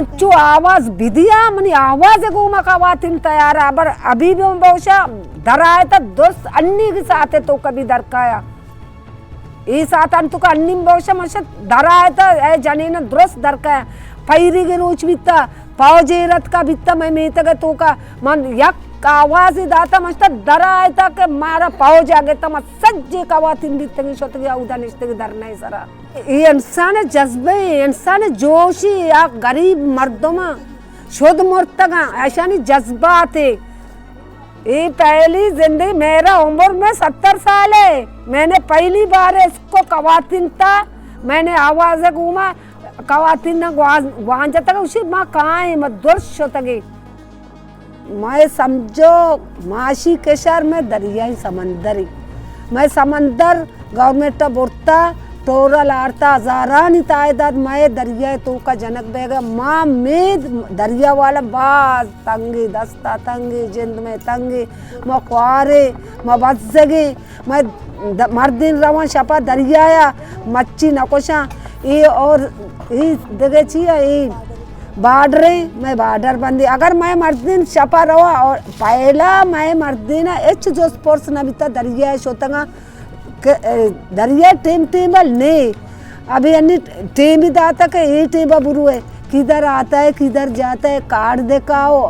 Manchu आवाज विधिया money आवाज को मकावातिन तैयार अबर अभी भी बहुशा धराए तो दोस्त अन्नी के साथ तो कभी दरकाया ई साथ अंतु का अन्नी बहुशा मशत धराए तो ए जने न दोस्त दरकाया पैरी के रोच बिता पावजेरत का बिता मैं मेत के तो का मन यक आवाज दाता मस्त धराए था के मारा पाव जागे तम सज्जे कवातिन बिता की शोत गया उदा निश्ते के धरना है सारा ये इंसान जज्बे इंसान जोशी या गरीब मर्दों में शुद्ध मुर्तगा ऐसा नहीं जज्बात है ये पहली जिंदगी मेरा उम्र में 70 साल है मैंने पहली बार इसको कवातिन था मैंने आवाज घूमा कवातिन वांझ तक उसी माँ कहाँ है मैं दुर्श होतगी मैं समझो माशी के शहर में दरियाई समंदरी मैं समंदर गवर्नमेंट बुरता टोरल आरता हजारानी तायदाद मैं दरिया तो का जनक बेगा माँ में दरिया वाला बाज तंगी दस्ता तंगी जिंद में तंगी मैं क्वारे मैं बच्चगी मैं मर्दिन रवा शपा दरियाया मच्छी नकोशा ये और ये देखे चाहिए ये बार्डर मैं बार्डर बंदी अगर मैं मर्दिन छपा रहा और पहला मैं मर्दिन एच जो स्पोर्ट्स नबिता दरिया शोतंगा दरिया टीम टेबल नहीं अभी अन्य टीम ही दाता के ये टीम बुरु है किधर आता है किधर जाता है कार्ड दिखाओ